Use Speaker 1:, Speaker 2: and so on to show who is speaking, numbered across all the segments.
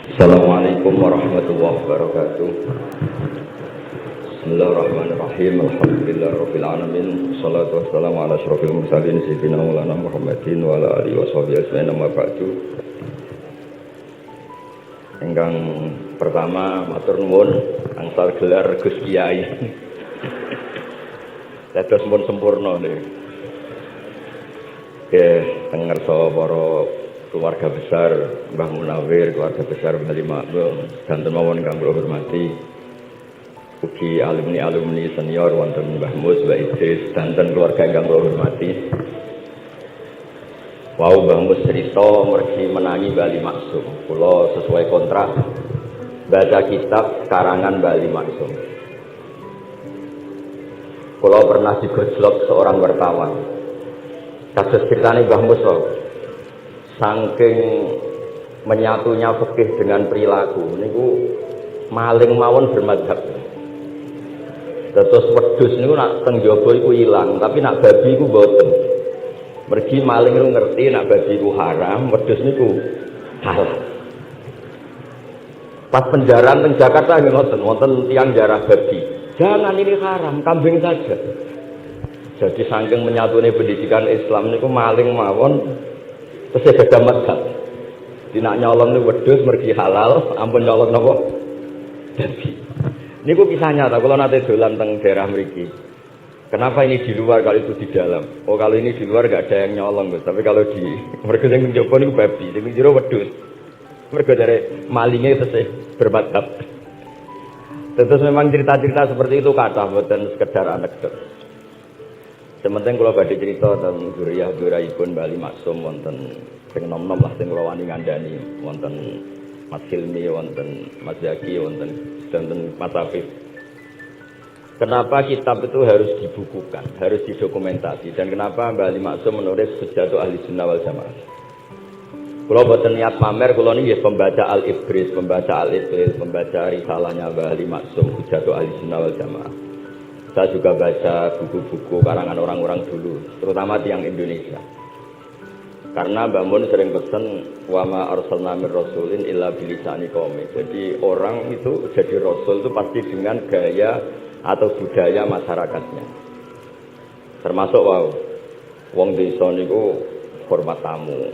Speaker 1: Assalamualaikum warahmatullahi wabarakatuh. Bismillahirrahmanirrahim. Alhamdulillahirabbil alamin. Shalatu wassalamu ala asyrofil mursalin sayyidina Maulana Muhammadin wa ala alihi washabihi ajmain. Amma ba'du. Ingkang pertama matur nuwun angsal gelar Gus Kiai. Dados mun sempurna nggih. Nggih, teng ngersa para keluarga besar Mbah Munawir, keluarga besar Mbah Makmum, danten mawon ingkang kula hormati. Ugi alumni senior wonten Mbah Mus, Mbah Idris, danten keluarga ingkang kula hormati. Wau Mbah Mus cerita mergi menangi Bali Maksum. Kula sesuai kontrak baca kitab karangan Bali Maksum. Kula pernah digojlok seorang wartawan. Kasus ceritane Mbah Mus saking menyatunya fikih dengan perilaku niku maling mawon bermadzhab. Terus wedhus niku nak teng jaba iku ilang, tapi nak babi iku mboten. Mergi maling niku ngerti nak babi iku haram, wedhus niku halal. Pas penjaraan teng Jakarta nggih wonten tiyang jarah babi. Jangan ini haram, kambing saja. Jadi saking menyatune pendidikan Islam niku maling mawon terus ada madzhab. Dina nyolong niku wedhus mergi halal, ampun nyolong napa? Babi. Niku kisah nyata kula nate dolan teng daerah mriki. Kenapa ini di luar kalau itu di dalam? Oh kalau ini di luar enggak ada yang nyolong, Gus. Tapi kalau di mergo sing njaba niku babi, sing jero wedhus. Mergo dari malingnya terus bermadzhab. Terus memang cerita-cerita seperti itu kathah boten sekedar anekdot. Sementing kula badhe cerita tentang zuriyah-zuriyahipun Bali Maksum wonten sing nom-nom lah sing kula wani ngandani wonten Mas Hilmi, wonten Mas Zaki, wonten Mas Afif. Kenapa kitab itu harus dibukukan, harus didokumentasi, dan kenapa Bali Maksum menulis Hujjatul Ahli Sunnah wal Jamaah. Kula boten niat pamer, kula niki pembaca Al-Ibris, pembaca Al-Ibris, pembaca risalahnya Bali Maksum Hujjatul Ahli Sunnah wal Jamaah. Saya juga baca buku-buku karangan orang-orang dulu, terutama tiang Indonesia. Karena Mbah Mun sering pesen wa ma arsalna mir rasulin illa bilisani qaumi. Jadi orang itu jadi rasul itu pasti dengan gaya atau budaya masyarakatnya. Termasuk wong desa niku hormat tamu.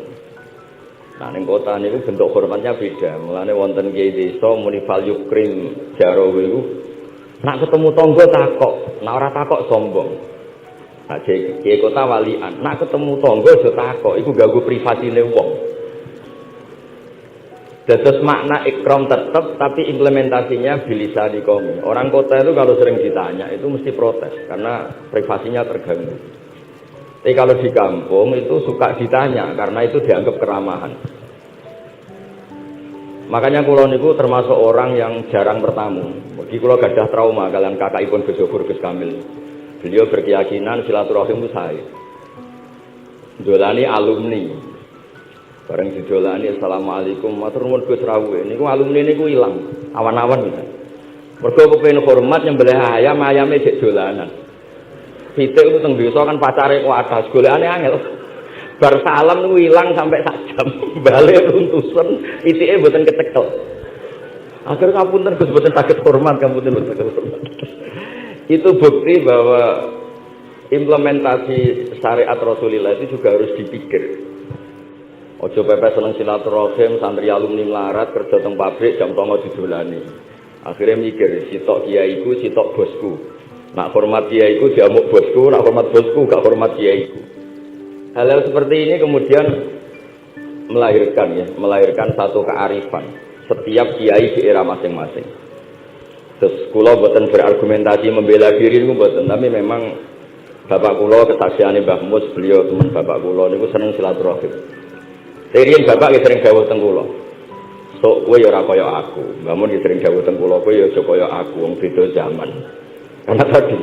Speaker 1: Nah ning kota niku bentuk hormatnya beda. Mulane wonten kiai desa muni fal yukrim jarawe iku nak ketemu tangga takok, nak ora takok sombong. Nah, kiai kota walian, nak ketemu tangga aja takok, iku ganggu privasine wong. Dados makna ikram tetap, tapi implementasinya bilisani qaumi. Orang kota itu kalau sering ditanya itu mesti protes karena privasinya terganggu. Tapi kalau di kampung itu suka ditanya karena itu dianggap keramahan. Makanya kula niku termasuk orang yang jarang bertamu. Bagi kula gadah trauma kalian kakakipun Gus Yofur Gus Kamil. Beliau berkeyakinan silaturahim itu saya. Dolani alumni. Bareng didolani assalamualaikum matur nuwun Gus Rawuh. Niku alumni niku ilang, awan-awan. Mergo kepengin hormat nyembelih ayam, ayame sik dolanan. Pitik itu teng desa kan pacare kok atas golekane angel. Bar salam niku ilang sampai sak jam. Balik runtusan, itike mboten kecekel. Akhir kapunten Gus mboten saged hormat, kapunten mboten hormat. Itu bukti bahwa implementasi syariat Rasulullah itu juga harus dipikir. Ojo pepes seneng silaturahim, santri alumni melarat kerja teng pabrik jam 09.00 didolani. Akhirnya mikir, sitok kiaiku, sitok bosku. Nak hormat kiaiku diamuk bosku, nak hormat bosku gak hormat kiaiku. Hal-hal seperti ini kemudian melahirkan satu kearifan setiap kiai di era masing-masing. Terus kula boten berargumentasi membela diri niku boten, tapi memang bapak kula kesaksiane Mbah Mus, beliau teman bapak kula niku seneng silaturahim. Riyen bapak sering dawuh teng kula. Sok kowe ya ora kaya aku. Mbah Mun sering dawuh teng kula kowe ya aja kaya aku, wong beda zaman. Karena tadi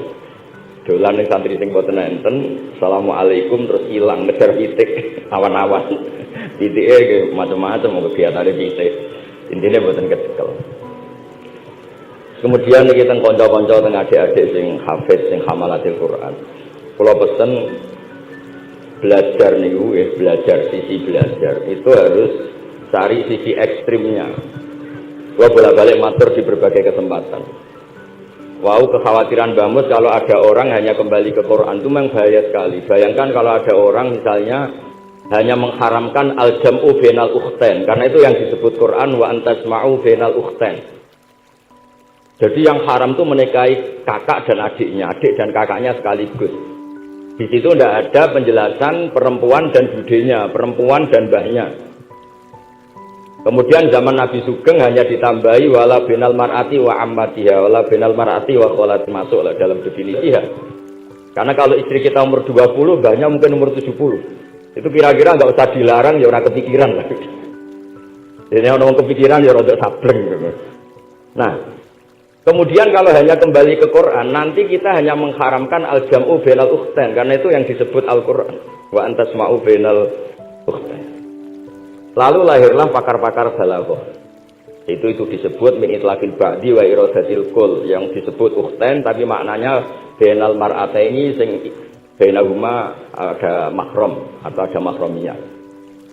Speaker 1: dolan ning santri sing boten enten, assalamualaikum terus ilang ngejar pitik awan-awan. Pitike macam-macam mau kegiatane pitik. Intine boten kecekel. Kemudian iki teng kanca-kanca teng adik-adik sing hafiz sing hamalatil Quran. Kula pesen belajar niku belajar sisi belajar itu harus cari sisi ekstrimnya. Gua bolak-balik matur di berbagai kesempatan. Wow, kekhawatiran Mbah Mus kalau ada orang hanya kembali ke Quran itu memang bahaya sekali. Bayangkan kalau ada orang misalnya hanya mengharamkan al-jam'u bainal ukhtain, karena itu yang disebut Quran wa antasma'u bainal ukhtain. Jadi yang haram itu menikahi kakak dan adiknya, adik dan kakaknya sekaligus. Di situ tidak ada penjelasan perempuan dan budenya, perempuan dan mbahnya. Kemudian zaman Nabi Sugeng hanya ditambahi wala binal mar'ati wa ammatiha, wala binal mar'ati wa kholati, masuklah dalam definisinya. Karena kalau istri kita umur 20, mbahnya mungkin umur 70. Itu kira-kira nggak usah dilarang, ya orang kepikiran lah. Jadi orang kepikiran ya rodok sableng. Nah, kemudian kalau hanya kembali ke Quran, nanti kita hanya mengharamkan al-jam'u bainal ukhtain, karena itu yang disebut Al-Quran. Wa antasma'u bainal ukhtain. Lalu lahirlah pakar-pakar balaghah. Itu disebut min itlaqil ba'di wa iradatil kul, yang disebut ukhtain tapi maknanya bainal mar'ataini sing bainahuma ada mahram atau ada mahramiyah.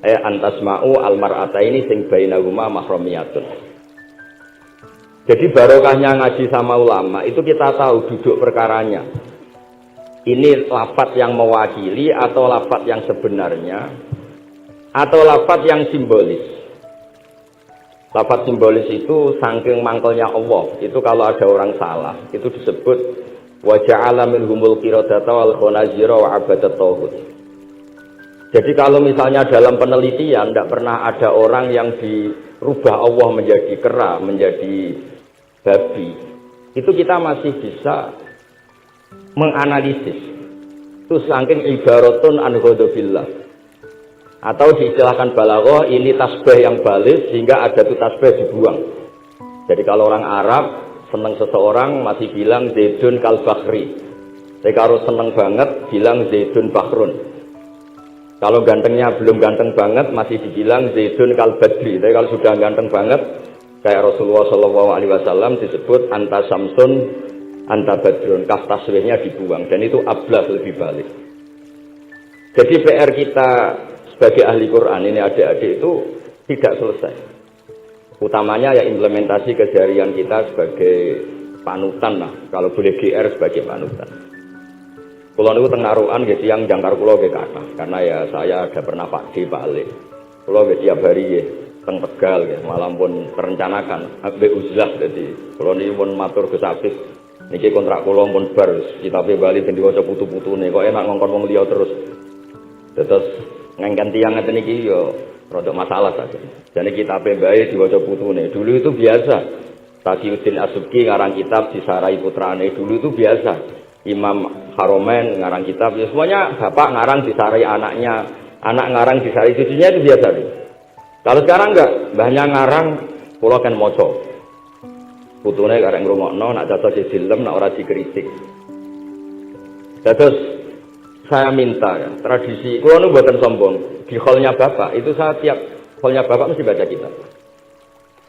Speaker 1: Antasma'u al mar'ataini sing bainahuma mahramiyatun. Jadi barokahnya ngaji sama ulama itu kita tahu duduk perkaranya. Ini lafaz yang mewakili atau lafaz yang sebenarnya, atau lafaz yang simbolis. Lafaz simbolis itu saking mangkelnya Allah. Itu kalau ada orang salah, itu disebut wa ja'ala minhumul qiradata wal khanazira wa abadat tauhid. Jadi kalau misalnya dalam penelitian tidak pernah ada orang yang dirubah Allah menjadi kera, menjadi babi, itu kita masih bisa menganalisis. Itu saking ibaratun an ghadabillah. Atau diistilahkan balaghah, ini tasbih yang balik sehingga ada tuh tasbih dibuang. Jadi kalau orang Arab senang seseorang masih bilang Zaidun kal bakhri. Tapi kalau senang banget bilang Zaidun bakrun. Kalau gantengnya belum ganteng banget masih dibilang Zaidun kal badri. Tapi kalau sudah ganteng banget kayak Rasulullah SAW disebut anta samsun anta badrun. Kaf tasbihnya dibuang dan itu ablah lebih balik. Jadi PR kita sebagai ahli Quran ini adik-adik itu tidak selesai. Utamanya ya implementasi keseharian kita sebagai panutan lah. Kalau boleh GR sebagai panutan. Kulo niku teng narukan nggih tiyang jangkar kulo nggih kathah. Karena ya saya ada pernah Pak D Pak Ale. Kulo nggih tiap hari nggih teng Tegal nggih, malam pun terencanakan ambek uzlah dadi. Kulo niki pun matur Gus Afif. Niki kontrak kulo pun bar kitabe Bali ben diwaca putu-putune. Kok enak ngongkon wong liya terus. Terus ngangkan tiang ngeten iki yo rodok masalah saja. Jadi kitab bae diwaca putune. Dulu itu biasa. Taqiyuddin As-Subki ngarang kitab disarai putrane. Dulu itu biasa. Imam Haromen ngarang kitab, ya semuanya bapak ngarang disarai anaknya, anak ngarang disarai cucunya, itu biasa. Kalau sekarang enggak, mbahnya ngarang kula kan maca. Putune karek ngrungokno, nak cocok dilem, nak ora dikritik. Terus saya minta ya, tradisi, kalau nu buatan sombong, di hallnya bapak, itu saya tiap hallnya bapak mesti baca kitab.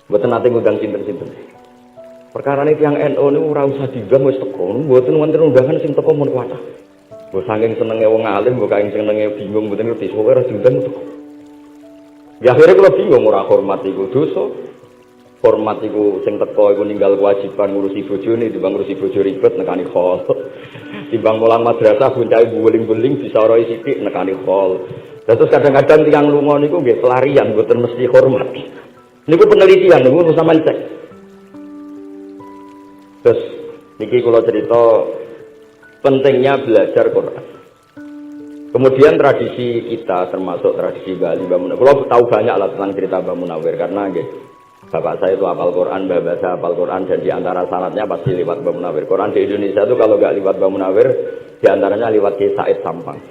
Speaker 1: Buatan nanti ngundang sinten-sinten. Perkara ini yang NU ini ora usah digam wis teko, buatan wonten undangan sing teko mun kuatah. Mbok saking senenge wong alim, mbok saking senenge bingung mboten ngerti, sok ora diundang teko. Ya akhirnya kalau bingung ora hormat iku dosa. Hormat iku sing teko iku ninggal kewajiban ngurusi bojone, timbang ngurusi bojo ribet nekani khol. Timbang mulang madrasah buncai buling-buling bisa roi sithik nekani khol. Terus kadang-kadang tiyang lunga niku nggih pelarian mboten mesti hormat. Niku penelitian niku sampeyan cek. Terus niki kula cerita pentingnya belajar Quran. Kemudian tradisi kita termasuk tradisi Bali Mbah Munawir. Kula tahu banyak lah tentang cerita Mbah Munawir karena nggih bapak saya itu hafal Quran, mbah saya hafal Quran, dan diantara sanatnya pasti lewat Mbah Munawir. Quran di Indonesia itu kalau nggak lewat Mbah Munawir, diantaranya lewat Kiai Said Sampang.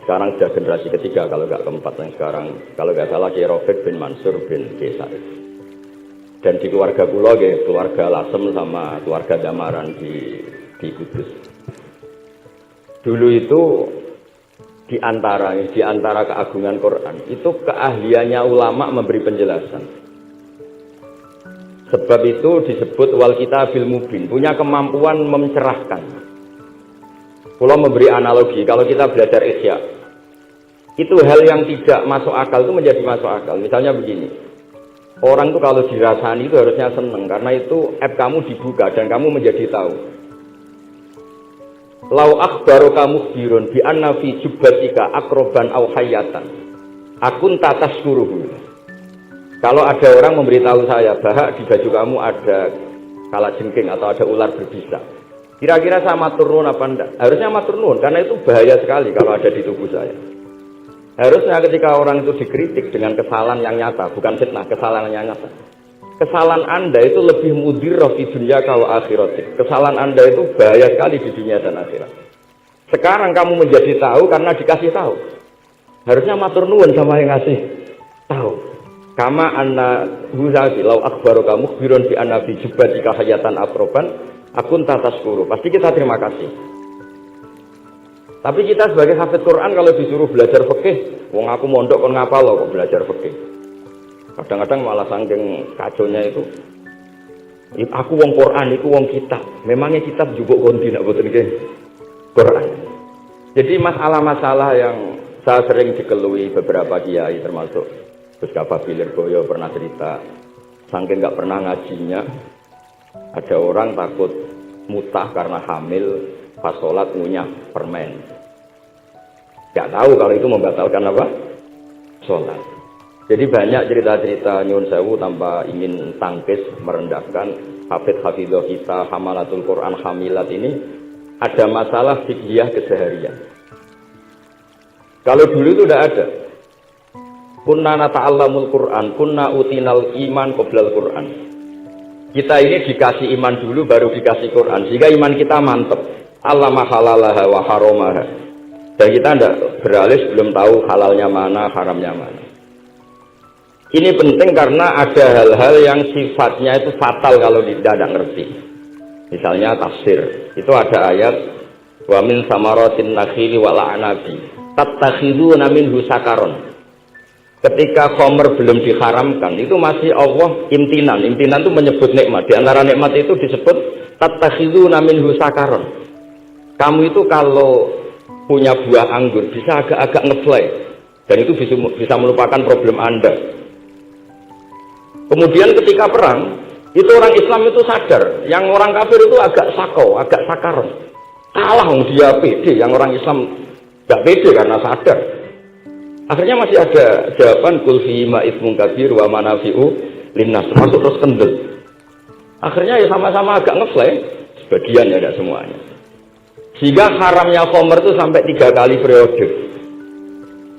Speaker 1: Sekarang sudah generasi ketiga, kalau nggak keempat yang sekarang, kalau nggak salah Kiai Rafiq bin Mansur bin Kiai Said. Dan di keluarga kula, keluarga Lasem sama keluarga Damaran di Kudus. Dulu itu di antara keagungan Quran itu keahliannya ulama memberi penjelasan. Sebab itu disebut wal kitabil mubin, punya kemampuan mencerahkan. Kula memberi analogi, kalau kita belajar Ihya, itu hal yang tidak masuk akal itu menjadi masuk akal. Misalnya begini, Orang tuh kalau dirasani itu harusnya seneng, karena itu aib kamu dibuka dan kamu menjadi tahu. Lau akhbaru kamu birun bi anna fi jubbatika akroban au hayatan akun tataskuruhu. Kalau ada orang memberitahu saya bahwa di baju kamu ada kalajengking atau ada ular berbisa, kira-kira saya matur nuwun apa enggak? Harusnya matur nuwun, karena itu bahaya sekali kalau ada di tubuh saya. Harusnya ketika orang itu dikritik dengan kesalahan yang nyata, bukan fitnah, kesalahan yang nyata. Kesalahan Anda itu lebih mudirah di dunia kau akhirat. Kesalahan Anda itu bahaya sekali di dunia dan akhirat. Sekarang kamu menjadi tahu karena dikasih tahu. Harusnya matur nuwun sama yang ngasih tahu. Kama anna huzabi lau akbaru kamu birun bi anna fi jubbatika hayatan akroban akun tataskuru. Pasti kita terima kasih. Tapi kita sebagai hafid Quran kalau disuruh belajar fikih, wong aku mondok kon ngapal loh kok belajar fikih. Kadang-kadang malah saking kaconya itu, aku wong Quran, aku wong kitab. Memangnya kitab juga konti nak boten nggih Quran. Jadi masalah-masalah yang saya sering dikelui beberapa kiai termasuk Gus Kababi Lirboyo pernah cerita, saking nggak pernah ngajinya, ada orang takut mutah karena hamil. Pas sholat ngunyah permen. Gak tahu kalau itu membatalkan apa? Sholat. Jadi banyak cerita-cerita nyun sewu tanpa ingin tangkis merendahkan hafidh-hafidhah kita, hamalatul Quran, hamilat ini ada masalah fikih keseharian. Kalau dulu itu tidak ada. Kunna nata'allamul Quran, kunna utinal iman qoblal Quran. Kita ini dikasih iman dulu baru dikasih Quran, sehingga iman kita mantap. Allah halalaha wa haramaha. Dan kita tidak beralih sebelum tahu halalnya mana, haramnya mana. Ini penting karena ada hal-hal yang sifatnya itu fatal kalau tidak ngerti. Misalnya tafsir. Itu ada ayat wa min samaratin nakhili wal a'nabi tattakhiduna minhu sakaron. Ketika khamr belum diharamkan, itu masih Allah imtinan. Imtinan itu menyebut nikmat. Di antara nikmat itu disebut tattakhiduna minhu sakaron. Kamu itu kalau punya buah anggur bisa agak-agak ngefly dan itu bisa melupakan problem Anda. Kemudian ketika perang, itu orang Islam itu sadar, yang orang kafir itu agak sakau, agak sakaron. Kalah dia pede, yang orang Islam gak pede karena sadar. Akhirnya masih ada jawaban kul fi ma ismun kabir wa manafi'u linnas, termasuk terus kendel. Akhirnya ya sama-sama agak ngefly, sebagian ya tidak semuanya. Sehingga haramnya khamr itu sampai 3 kali periode.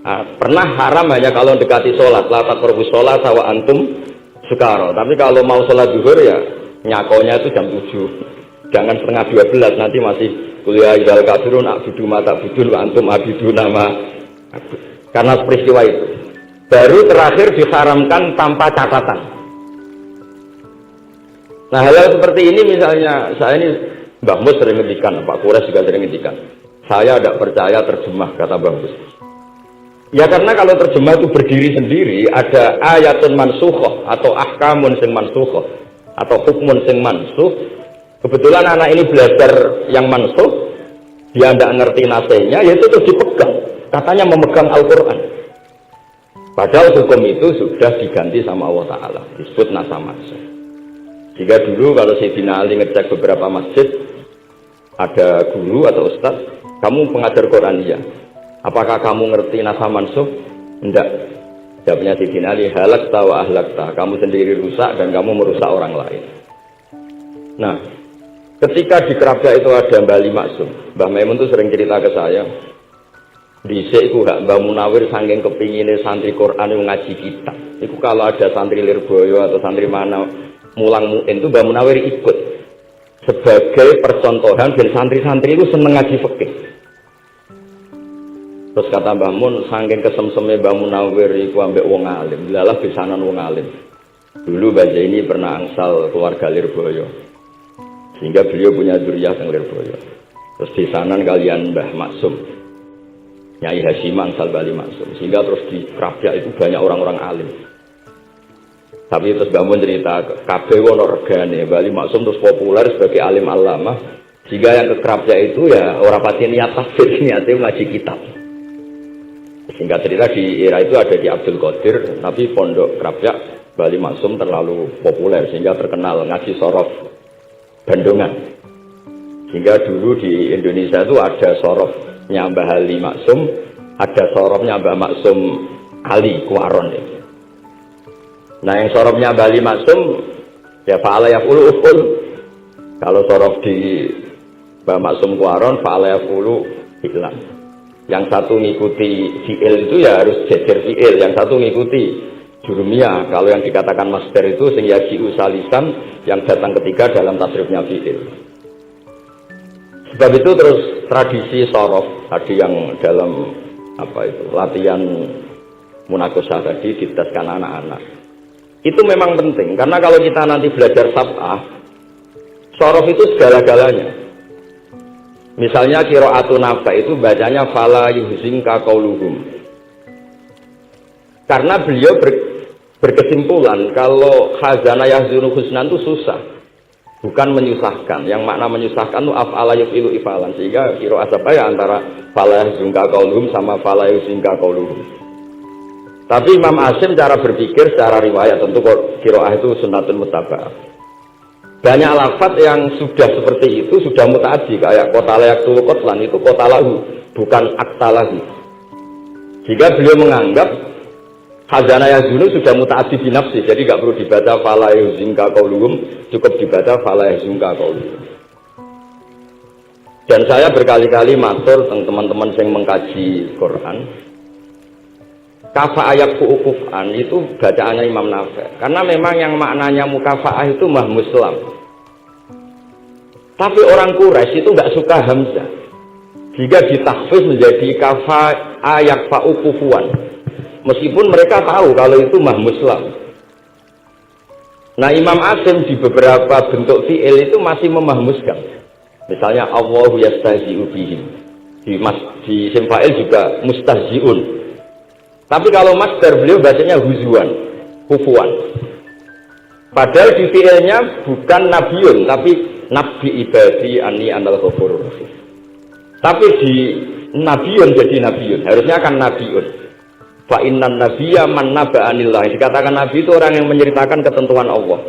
Speaker 1: Nah, pernah haram hanya kalau dekati sholat, la taqrabus sholat wa antum sukara. Tapi kalau mau sholat zuhur ya nyakonya itu jam 7. Jangan setengah 12, nanti masih kuliah idal kafirun a'budu ma ta'budun wa antum abiduna ma. Karena peristiwa itu. Baru terakhir diharamkan tanpa catatan. Nah, hal seperti ini misalnya saya ini Mbah Mus sering ngendikan, Pak Kures juga sering ngendikan. Saya tidak percaya terjemah, kata Mbah Mus. Ya karena kalau terjemah itu berdiri sendiri, ada ayatun mansukhoh atau ahkamun sing mansukhoh atau hukmun sing mansukh. Kebetulan anak ini belajar yang mansukh, dia tidak ngerti nasihnya, ya itu terus dipegang. Katanya memegang Al-Quran. Padahal hukum itu sudah diganti sama Allah Ta'ala, disebut nasa mansukh. Jika dulu kalau Sayyidina Ali ngecek beberapa masjid, ada guru atau ustaz, kamu pengajar Quran ya. Apakah kamu ngerti nasa mansukh? Enggak. Jawabnya Sayyidina Ali, halakta wa ahlakta. Kamu sendiri rusak dan kamu merusak orang lain. Nah, ketika di Kerabda itu ada Mbah Ali Maksum. Mbah Maimun itu sering cerita ke saya. Dhisik iku gak Mbah Munawir saking kepingine santri Quran yang ngaji kitab. Iku kalau ada santri Lirboyo atau santri mana mulang muin itu Mbah Munawir ikut sebagai percontohan dan santri-santri itu seneng ngaji fikih. Terus kata Mbah Mun, saking kesemseme Mbah Munawir iku ambek wong alim, lalah pisanan wong alim. Dulu Mbah ini pernah angsal keluarga Lirboyo, sehingga beliau punya dzurriyyah yang Lirboyo. Terus pisanan kalian Mbah Maksum, Nyai Hasyim angsal Bali Maksum, sehingga terus di Kerabda itu banyak orang-orang alim. Tapi terus Mbah Mun cerita, kabeh ono regane, Bali Maksum terus populer sebagai alim alama, sehingga yang ke Kerabda itu ya orang pati niat tafsir, niatnya ngaji kitab. Sehingga cerita di era itu ada di Abdul Qadir, tapi pondok Kerabda Bali Maksum terlalu populer sehingga terkenal ngaji sorof Bandungan. Sehingga dulu di Indonesia itu ada sorofnya Mbah Ali Maksum, ada sorofnya Mbah Maksum Ali Kuaron. Nah yang sorofnya Mbah Ali Maksum ya fa'ala yaf'ulu uf'ul. Kalau sorof di Mbah Maksum Kuaron fa'ala yaf'ulu fi'lan. Yang satu ngikuti fi'il itu ya harus jejer fi'il, yang satu ngikuti jurumiyah. Kalau yang dikatakan masdar itu sing yaji'u salisan, yang datang ketiga dalam tasrifnya fi'il. Sebab itu terus tradisi sorof tadi yang dalam apa itu latihan munakosah tadi diteskan anak-anak. Itu memang penting karena kalau kita nanti belajar sab'ah, sorof itu segala-galanya. Misalnya qiraatun Nafi' itu bacanya fala yuhzinka qauluhum. Karena beliau berkesimpulan kalau khazana yahzunu husnan itu susah, bukan menyusahkan. Yang makna menyusahkan itu af'ala yufilu ifalan, sehingga qiraat apa ya antara fala yuhzinka qauluhum sama fala yuhzinka qauluhum. Tapi Imam Asim cara berpikir secara riwayat tentu qiraat itu sunnatun muttaba'ah. Banyak lafaz yang sudah seperti itu sudah mutaaddi, kayak kota layak tulu kotlan itu kota lahu bukan aktalahu. Jika beliau menganggap khazana yazunu sudah mutaaddi binafsi, jadi nggak perlu dibaca fala yuzinka qauluhum, cukup dibaca fala yazunka qauluhum. Dan saya berkali-kali matur teman-teman yang mengkaji Quran, kafa ayat ku'ukufan itu bacaannya Imam Nafi'. Karena memang yang maknanya mukafa'ah itu mah muslam. Tapi orang Quraisy itu nggak suka hamzah. Jika ditahfiz menjadi kafa ayat fa'ukufuan. Meskipun mereka tahu kalau itu mah muslam. Nah Imam Asim di beberapa bentuk fi'il itu masih memahmuskan. Misalnya Allahu yastahzi'u bihim. Di isim fa'il juga mustahzi'un. Tapi kalau masdar beliau bacanya huzuan, hufuan. Padahal di fi'ilnya bukan nabiun, tapi nabi ibadi anni anal ghafurur rahim. Tapi di nabiun jadi nabiun, harusnya kan nabiun. Fa innan nabiyya man naba'anillah. Dikatakan nabi itu orang yang menceritakan ketentuan Allah.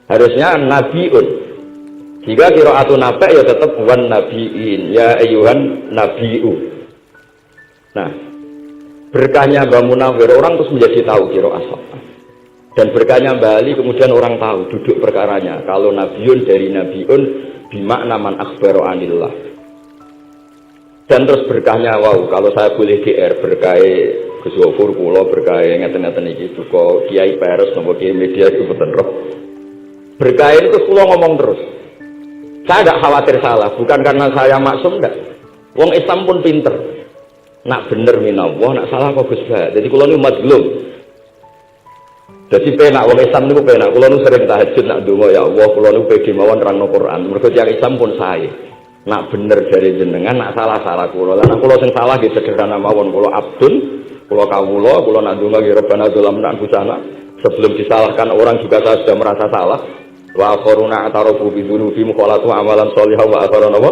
Speaker 1: Harusnya nabiun. Jika qiraatun Nafi' ya tetap wan nabiin, ya ayyuhan nabiu. Nah, berkahnya Mbah Munawir orang terus menjadi tahu qiraat sab'ah. Dan berkahnya Mbah Ali kemudian orang tahu duduk perkaranya. Kalau nabiun dari nabiun bimakna man akhbaro anillah. Dan terus berkahnya wow, kalau saya boleh GR berkah Gus Wafur kula berkah ngeten-ngeten iki duka Kiai Peres napa Kiai media itu mboten roh. Berkah itu kula ngomong terus. Saya enggak khawatir salah, bukan karena saya maksum enggak. Wong Islam pun pinter. Nak bener minallah, nak salah kok Gus Bah. Jadi kula niku mazlum. Jadi penak wong Islam niku penak. Kula niku sering tahajud nak donga ya Allah, kula niku pede mawon nerangno Quran. Mergo tiyang Islam pun sae. Nak bener dari jenengan, nak salah kula. Lah nak kula sing salah nggih sederhana mawon, kula abdun, kula kawula, kula nak donga nggih Rabbana dzalamna anfusana. Sebelum disalahkan orang juga saya sudah merasa salah. Wa qaruna atarafu bi dzunubihim qalatu amalan shalihah wa akharana wa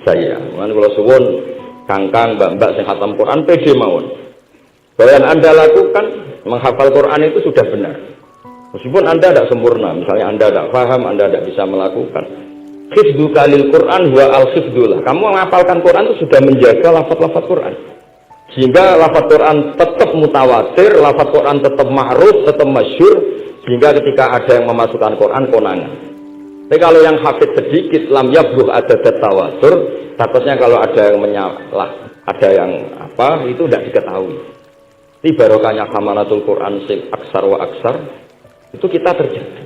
Speaker 1: saya. Man kula suwun kangkang mbak-mbak sing khatam Quran pede mawon. Bahwa yang Anda lakukan menghafal Quran itu sudah benar. Meskipun Anda tidak sempurna, misalnya Anda tidak paham, Anda tidak bisa melakukan. Hifdzuka lil Quran wa al-hifdzulah. Kamu menghafalkan Quran itu sudah menjaga lafaz-lafaz Quran. Sehingga lafaz Quran tetap mutawatir, lafaz Quran tetap ma'ruf, tetap masyhur, sehingga ketika ada yang memasukkan Quran konangan. Tapi kalau yang hafid sedikit lam yabluh ada tawatur, takutnya kalau ada yang menyalah, ada yang apa itu tidak diketahui. Di barokahnya hamalatul Quran sing aksar wa aksar itu kita terjaga.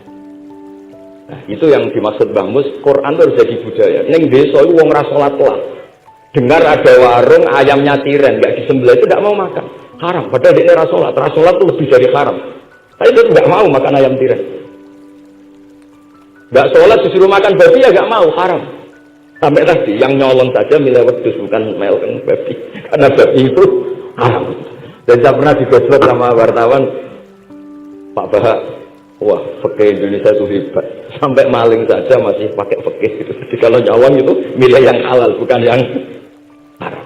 Speaker 1: Nah, itu yang dimaksud Mbah Mus, Quran harus jadi budaya. Ning desa itu wong ra salat lah. Dengar ada warung ayamnya tiren enggak disembelih itu tidak mau makan. Haram. Padahal dia ra salat. Ra salat itu lebih dari haram. Tapi itu enggak mau makan ayam tiren. Enggak salat disuruh makan babi ya enggak mau, haram. Sampai tadi yang nyolong saja milih wedhus bukan melken babi. Karena babi itu haram. Dan saya pernah digosok sama wartawan Pak Bahak, wah fikih Indonesia itu hebat, sampai maling saja masih pakai fikih gitu. Jadi kalau nyolong itu milih yang halal bukan yang haram.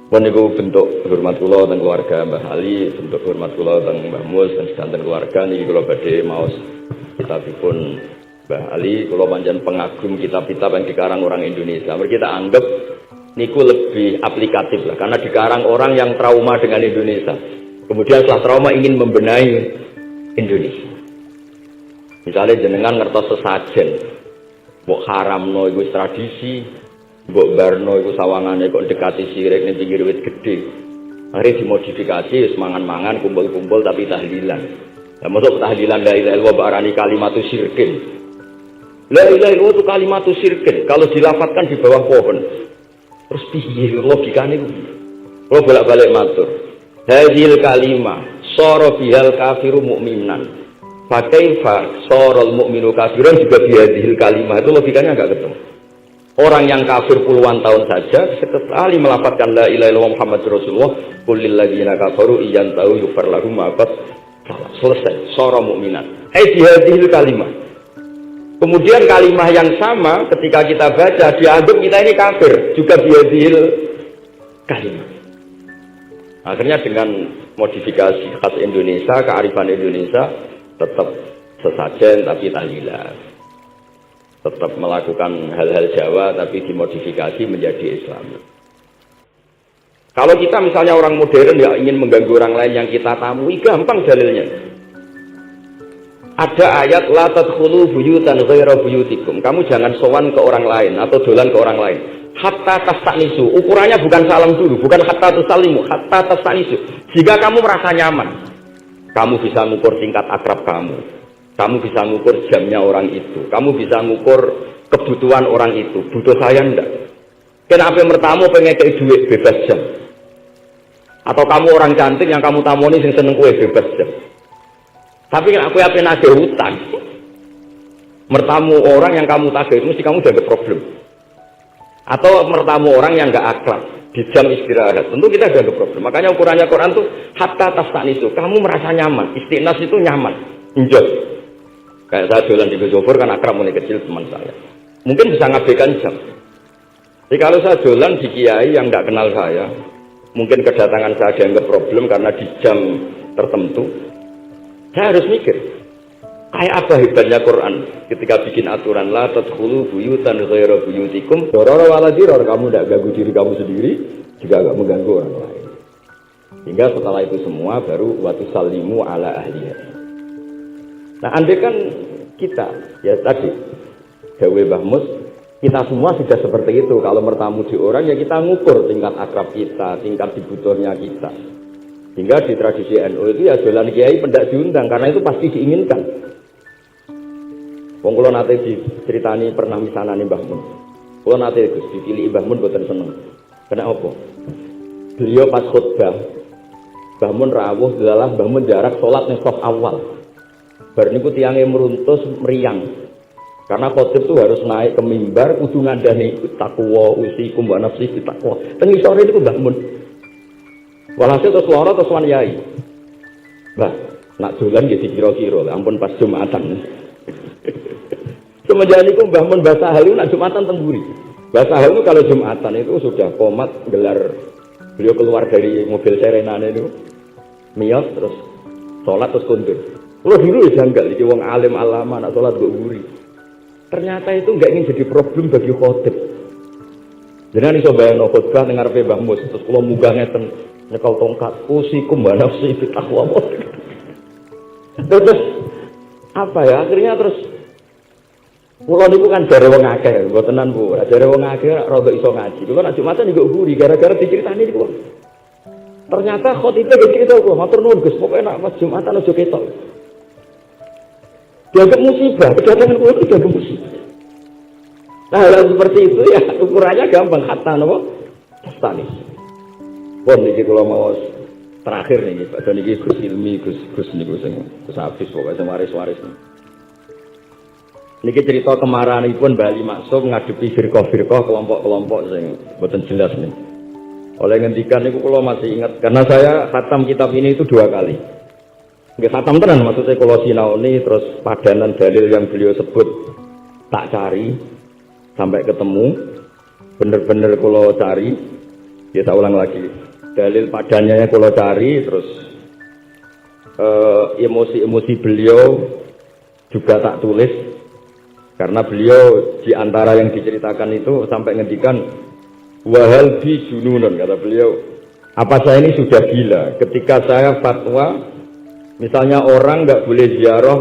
Speaker 1: Pun niku bentuk hormat kula teng keluarga Mbah Ali, bentuk hormat kula teng Mbah Mus dan sedanten keluarga niki kula badhe maos kitabipun Mbah Ali, kula pancen pengagum kitab-kitab yang dikarang orang Indonesia. Mereka kita anggap niku lebih aplikatif lah karena dikarang orang yang trauma dengan Indonesia. Kemudian setelah trauma ingin membenahi Indonesia. Misalnya jenengan ngertos sesajen, mbok haramno iku tradisi. Mbok barno iku sawangane kok dekati sirik ning pinggir wit gedhe. Akhire dimodifikasi wis mangan-mangan kumpul-kumpul tapi tahlilan. Lah mosok tahlilan la ilaha illallah barani kalimatus syirkin. La ilaha illallah itu kalimatus syirkin kalau dilafadzkan di bawah pohon. Terus piye logikane iku? Kalau bolak-balik matur. Hadhil kalimah sara bihal kafiru mukminan. Fakaifa sara al mukminu kafiran juga bihadhil kalimah. Itu logikanya enggak ketemu. Orang yang kafir puluhan tahun saja sekali melafazkan la ilaha illallah Muhammadur Rasulullah qul lil ladzina kafaru iyantahu yughfar lahum ma qad selesai sara mukminan. Hadhil kalimah. Kemudian kalimah yang sama ketika kita baca dianggap kita ini kafir juga bihadhil kalimah. Akhirnya dengan modifikasi khas Indonesia, kearifan Indonesia tetap sesajen tapi tahlilan. Tetap melakukan hal-hal Jawa tapi dimodifikasi menjadi Islam. Kalau kita misalnya orang modern ya ingin mengganggu orang lain yang kita tamui, gampang dalilnya. Ada ayat la tadkhulu buyutan ghaira buyutikum. Kamu jangan sowan ke orang lain atau dolan ke orang lain. Hatta tastanisu. Ukurannya bukan salam dulu, bukan hatta tusallimu, hatta tastanisu. Jika kamu merasa nyaman, kamu bisa mengukur tingkat akrab kamu. Kamu bisa mengukur jamnya orang itu. Kamu bisa mengukur kebutuhan orang itu. Butuh saya enggak? Kenapa mertamu pengen kayak duit bebas jam? Atau kamu orang cantik yang kamu tamoni sing seneng kue bebas jam? Tapi aku apa nagih hutang? Mertamu orang yang kamu tagih itu mesti kamu udah ada problem. Atau mertamu orang yang enggak akrab di jam istirahat. Tentu kita ada problem. Makanya ukurannya Quran tuh hatta tastanisu. Kamu merasa nyaman. Istiqnas itu nyaman. Enjoy. Kayak saya jualan di Gojobor kan akrab mulai kecil teman saya. Mungkin bisa ngabaikan jam. Jadi kalau saya jualan di kiai yang nggak kenal saya, mungkin kedatangan saya dianggap problem karena di jam tertentu. Saya harus mikir, kayak apa hebatnya Quran ketika bikin aturan la tadkhulu buyutan ghaira buyutikum dorara wala dirar. Kamu tidak ganggu diri kamu sendiri, juga nggak mengganggu orang lain. Hingga setelah itu semua baru wa tusallimu ala ahliha. Nah, andai kan kita, ya tadi, gawe Mbah Mus, kita semua sudah seperti itu. Kalau mertamu di orang, ya kita ngukur tingkat akrab kita, tingkat dibutuhnya kita. Hingga di tradisi NU itu ya jalan kiai pendak diundang, karena itu pasti diinginkan. Wong kula nate diceritani pernah misanane Mbah Mun. Kula nate Gus dipilih Mbah Mun boten seneng. Kena apa? Beliau pas khutbah, Mbah Mun rawuh dalah Mbah Mun jarak salat ning saf awal. Bar niku tiange meruntus meriang. Karena khotib itu harus naik ke mimbar kudu ngandani takwa usikum wa nafsi takwa. Teng isore niku Mbah Mun. Walhasil terus lara terus wan yai. Mbah, nak dolan nggih dikira-kira, ampun pas Jumatan. Semenjak niku Mbah Mun Mbah Sahal nak Jumatan teng mburi. Mbah Sahal itu kalau Jumatan itu sudah komat gelar. Beliau keluar dari mobil serenane itu. Miyos terus salat terus kundur. Kalau dulu janggal, jadi wong alim alama, nak sholat gak guri. Ternyata itu nggak ingin jadi problem bagi khotib. Jadi iso bayangno khotbah dengar Mbah Mus, terus kalau munggah ngeten nyekel tongkat, usikum wa nafsi fi taqwa. Terus apa ya? Akhirnya terus kula niku kan jare wong akeh, mbotenan Bu. Jare wong akeh rada iso ngaji. Kula nek Jumatan juga guri gara-gara diceritani niku. Ternyata khotibnya cerita kula, matur nuwun Gus, pokoke nek pas Jumatan aja ketok. Dianggap musibah, kedatangan kulo itu dianggap musibah. Nah, hal seperti itu ya ukurannya gampang, hatta napa? Tastanis. Pun niki kula mau terakhir niki, Pak niki Gus Ilmi, Gus niku sing Gus Hafiz pokoke sing waris-waris. Niki cerita kemaranipun Bali Maksum ngadepi firqah-firqah kelompok-kelompok sing mboten jelas nih. Oleh ngendikan niku kula masih ingat karena saya khatam kitab ini itu 2 kali. Nggih khatam tenan maksud saya kula sinaoni terus padanan dalil yang beliau sebut tak cari sampai ketemu bener-bener kula cari Kita ulang lagi. Dalil padanya yang kalau cari, terus emosi-emosi beliau juga tak tulis. Karena beliau di antara yang diceritakan itu sampai ngendikan wahal bi jununun, kata beliau. Apa saya ini sudah gila? Ketika saya fatwa, misalnya orang nggak boleh ziarah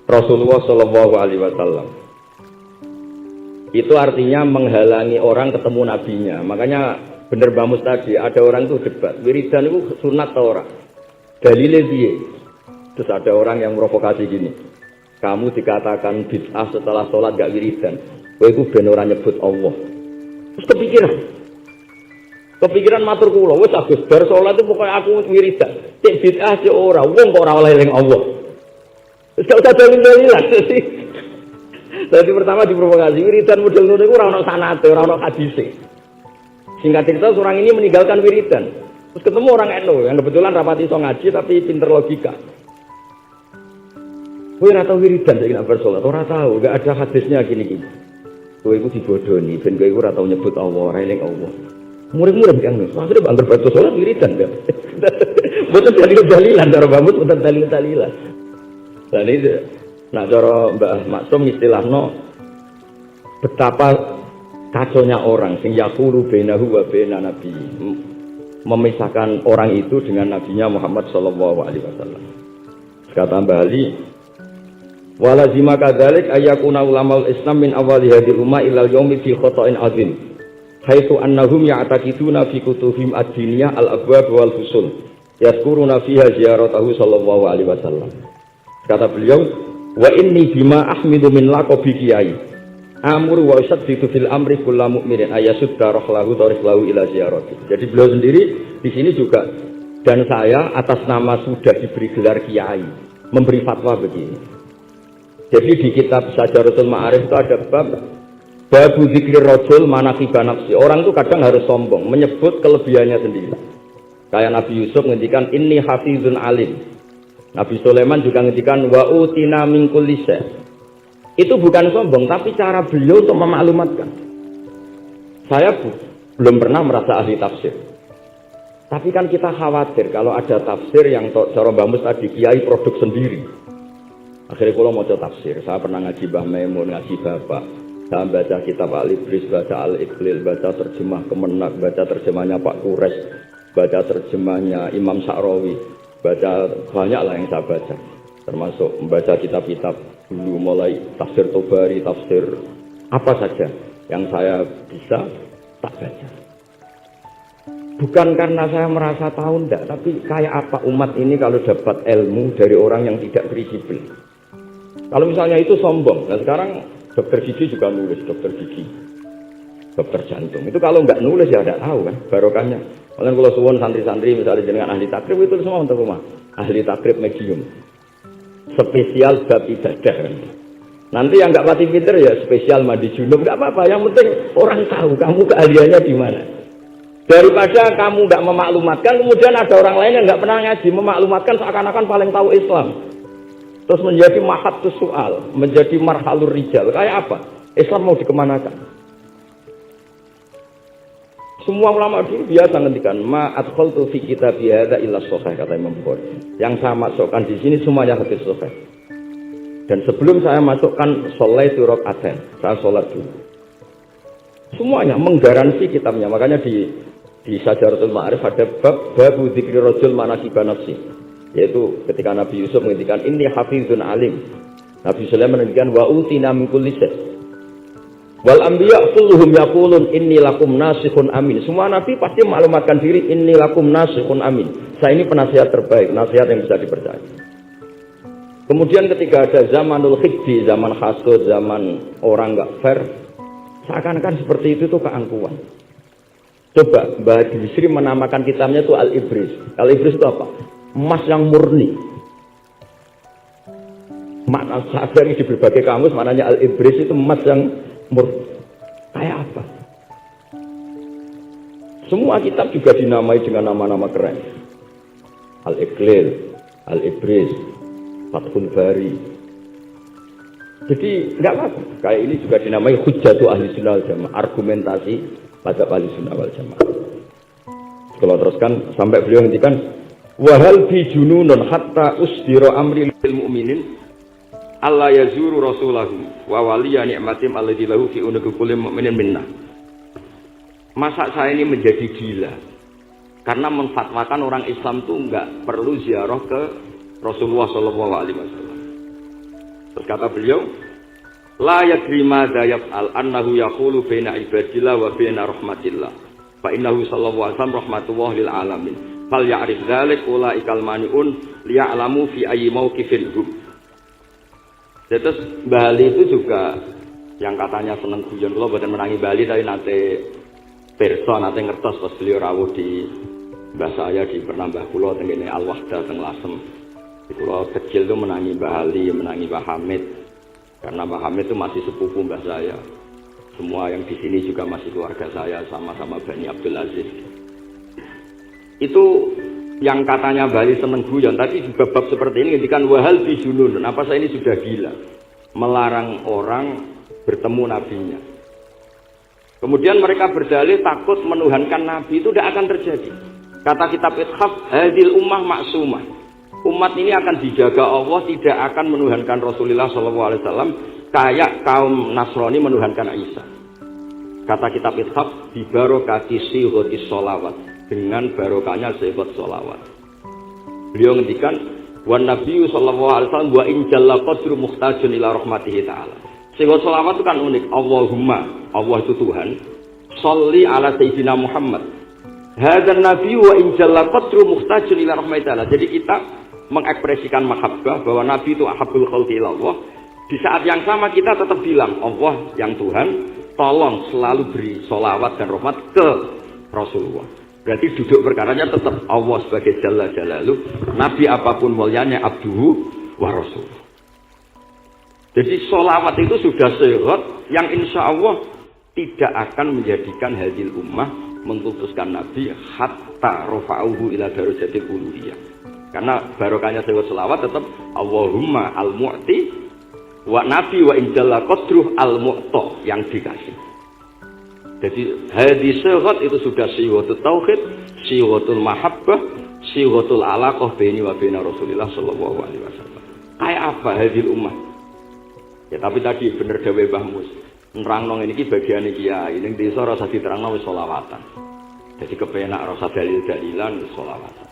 Speaker 1: Rasulullah Shallallahu Alaihi Wasallam. Itu artinya menghalangi orang ketemu nabinya. Makanya bener Mbak Mus tadi, ada orang tuh debat, wiridan itu sunat atau orang? Dalilnya dia. Terus ada orang yang provokasi gini, kamu dikatakan bid'ah setelah sholat gak wiridan, kowe iku ben ora nyebut Allah. Terus kepikiran matur kula, wis Agus bar sholat itu pokoknya aku wiridan. Cek bid'ah cek ora, wong kok ora oleh eling Allah. Wis gak usah dalil-dalilan. Jadi pertama diprovokasi, wiridan model ngono iku ora ono sanate, ora ono hadise. Singkat cerita orang ini meninggalkan wiridan. Terus ketemu orang NU yang kebetulan rapat iso ngaji tapi pinter logika. Kowe ora tau wiridan saiki nek bar salat, ora tau, enggak ada hadisnya gini-gini. Kowe iku dibodoni, ben kowe ora tau nyebut Allah, ora eling Allah. Murid-murid yang maksudnya bangger bar salat wiridan kan. Boten dalil-dalilan cara bambut, boten dalil-dalilan. Lah ini nak cara Mbah Maksum istilahno betapa kacaunya orang sing yaqulu bainahu wa baina nabi, memisahkan orang itu dengan nabinya Muhammad sallallahu alaihi wasallam. Kata Mbah Ali, walazima kadzalik ayyakuna ulamaul Islam min awali hadhihi ummah ila yaumi fi khata'in azim. Haitsu annahum ya'taqiduna fi kutubihim ad-diniyah al-abwab wal fusul. Yadhkuruna fiha ziyaratahu sallallahu alaihi wasallam. Kata beliau, wa inni bima ahmidu min laqabi kiai amru wa usaddidu fil amri kullu mu'minin ayasudda rahlahu tariklahu ila ziyarati. Jadi beliau sendiri di sini juga, dan saya atas nama sudah diberi gelar kiai memberi fatwa begini. Jadi di kitab Syajaratul Ma'arif itu ada babu zikri rajul manaqiba nafsi. Orang itu kadang harus sombong menyebut kelebihannya sendiri. Kayak Nabi Yusuf ngendikan inni hafizun alim. Nabi Sulaiman juga ngendikan wa utina min kulli syai'. Itu bukan sombong, tapi cara beliau untuk memaklumatkan. Saya belum pernah merasa ahli tafsir. Tapi kan kita khawatir kalau ada tafsir yang cara Mbah Mus tadi kiai produk sendiri. Akhirnya kalau mau tafsir, saya pernah ngaji Mbah Maimun, ngaji Bapak. Saya baca kitab Al-Ibris, baca Al-Iqlil, baca terjemah Kemenak, baca terjemahnya Pak Kures, baca terjemahnya Imam Sa'rawi, baca banyak lah yang saya baca. Termasuk membaca kitab-kitab dulu mulai tafsir Tobari, tafsir apa saja yang saya bisa tak baca. Bukan karena saya merasa tahu enggak, tapi kayak apa umat ini kalau dapat ilmu dari orang yang tidak kredibel. Kalau misalnya itu sombong, dan sekarang dokter gigi juga nulis, dokter gigi, dokter jantung. Itu kalau nggak nulis ya tidak tahu kan barokahnya. Kalian kalau suwon santri-santri misalnya dengan ahli takrib itu semua untuk rumah. Ahli takrib medium, spesial bab ibadah. Nanti yang nggak pati pinter ya spesial mandi junub, nggak apa-apa. Yang penting orang tahu kamu keahliannya di mana. Daripada kamu nggak memaklumatkan, kemudian ada orang lain yang nggak pernah ngaji memaklumatkan seakan-akan paling tahu Islam. Terus menjadi mahatus soal, menjadi marhalur rijal. Kayak apa? Islam mau dikemanakan? Semua ulama dulu biasa ngendikan ma adkhaltu fi kitabi hadza illa sahih, kata Imam Bukhari. Yang saya masukkan di sini semuanya hadis sahih. Dan sebelum saya masukkan sholaitu rakaatain, saya sholat dulu. Semuanya menggaransi kitabnya. Makanya di Syajaratul Ma'arif ada babu dzikri rajul manaqiba nafsi. Yaitu ketika Nabi Yusuf menghentikan ini hafizun alim, Nabi Sulaiman menghentikan wa utina min kulli syai'. Wal anbiya kulluhum yaqulun inni lakum nasikhun amin. Semua nabi pasti maklumatkan diri inni lakum nasikhun amin. Saya ini penasihat terbaik, nasihat yang bisa dipercaya. Kemudian ketika ada zamanul khidji, zaman hasud, zaman orang enggak fair, seakan-akan seperti itu tuh keangkuhan. Coba Mbah Bisri menamakan kitabnya itu Al-Ibris. Al-Ibris itu apa? Emas yang murni. Makna sadari di berbagai kamus maknanya Al-Ibris itu emas yang murni. Kayak apa? Semua kitab juga dinamai dengan nama-nama keren. Al-Iqlil, Al-Ibris, Fathul Bari. Jadi enggak apa-apa. Kayak ini juga dinamai Hujjatu Ahli Sunnah wal Jamaah, argumentasi pada Ahli Sunnah wal Jamaah. Kalau teruskan sampai beliau ngendikan wahal bi jununun hatta usdira amri lil mu'minin alla yazuru rasulahu wa waliya ni'matim alladzi lahu fi unqi kulli mu'minin minna. Masa saya ini menjadi gila karena menfatwakan orang Islam itu enggak perlu ziarah ke Rasulullah sallallahu alaihi wasallam. Terus kata beliau, la yadri ma yaf'al annahu yaqulu baina ibadillah wa baina rahmatillah. Fa innahu sallallahu alaihi wasallam rahmatullah lil alamin. Fal ya'rif dzalik ulaikal maniun liya'lamu fi ayyi mauqifin hum. Terus Bali itu juga yang katanya seneng guyon kula mboten menangi Bali tapi nate pirsa nate ngertos pas beliau rawuh di mbah saya di Pernambah kula teng kene Al-Wahdah teng Lasem. Kula kecil tuh menangi Mbah Ali, menangi Mbah Hamid. Karena Mbah Hamid itu masih sepupu mbah saya. Semua yang di sini juga masih keluarga saya, sama-sama Bani Abdul Aziz. Itu yang katanya Bali seneng guyon, tapi juga bab seperti ini ngendikan wahal bijunun. Apa saya ini sudah gila melarang orang bertemu nabinya. Kemudian mereka berdalih takut menuhankan nabi itu tidak akan terjadi. Kata kitab Ithaf, hadil ummah maksumah. Umat ini akan dijaga Allah, tidak akan menuhankan Rasulullah SAW kayak kaum Nasrani menuhankan Isa. Kata kitab Ithaf, bibarokati sihoti sholawat, dengan barokahnya sihot sholawat. Beliau ngendikan, wan nabiyyu sallallahu alaihi wasallam wa in jalla qadru muhtajun ila rahmatihi ta'ala. Sihot sholawat itu kan unik. Allahumma, Allah itu Tuhan, sholli ala sayyidina Muhammad. Hadzal nabiyyu wa in jalla qadru muhtajun ila rahmatihi ta'ala. Jadi kita mengekspresikan mahabbah bahwa Nabi itu ahabbul khalqi ilallah. Di saat yang sama kita tetap bilang Allah yang Tuhan, tolong selalu beri sholawat dan rahmat ke Rasulullah. Berarti duduk perkaranya tetap Allah sebagai Jalla Jalaluh, Nabi apapun mulianya abduhu wa rasuluh. Jadi sholawat itu sudah sehat yang insya Allah tidak akan menjadikan hadil ummah mengutuskan Nabi hatta rafa'uhu ila darajatil uluhiyah. Karena barokahnya sehut selawat tetap Allahumma al-mu'ti wa nabi wa injalla qadruh al-mu'ta yang dikasih. Jadi hadis sehut itu sudah siwatul tauhid, siwatul mahabbah, siwatul alaqah baini wa baina Rasulillah sallallahu alaihi wasallam. Kayak apa hadil ummah? Ya tapi tadi bener dawuh Mbah Mus. Nerangno ngene iki bagiane kiai ning desa rasa diterangno wis selawatan. Jadi kepenak rasa dalil-dalilan wis selawatan.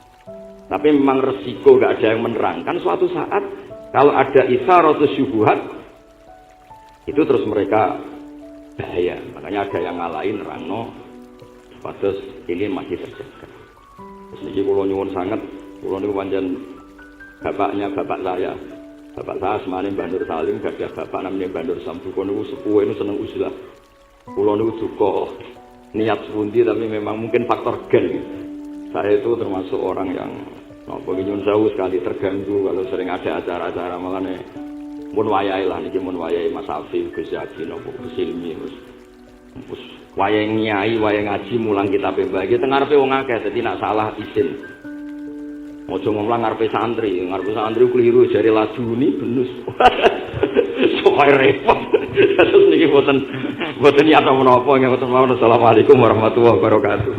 Speaker 1: Tapi memang resiko gak ada yang menerangkan suatu saat kalau ada isaratus syubuhat itu terus mereka bahaya. Makanya ada yang ngalahin nerangno pada ini masih terjaga. Terus niki kula nyuwun sangat, kula niku pancen bapaknya bapak saya. Bapak saya semane Mbah Nur Salim, gadah bapak namanya Mbah Nur Samduko niku sepuhe niku seneng uzlah. Kula niku duka niat pundi tapi memang mungkin faktor gen. Saya itu termasuk orang yang nyuwun sewu sekali terganggu kalau sering ada acara-acara makane mun wayahe lah niki mun wayahe Mas Afif Gus Yadi napa Gus Ilmi wis wayahe nyai wayahe ngaji mulang kitab Mbah iki teng ngarepe wong akeh dadi nek salah izin ojo ngomong ngarepe santri keliru jare lajuni benus soe repot terus niki boten niat menapa nggih. Assalamualaikum warahmatullahi wabarakatuh.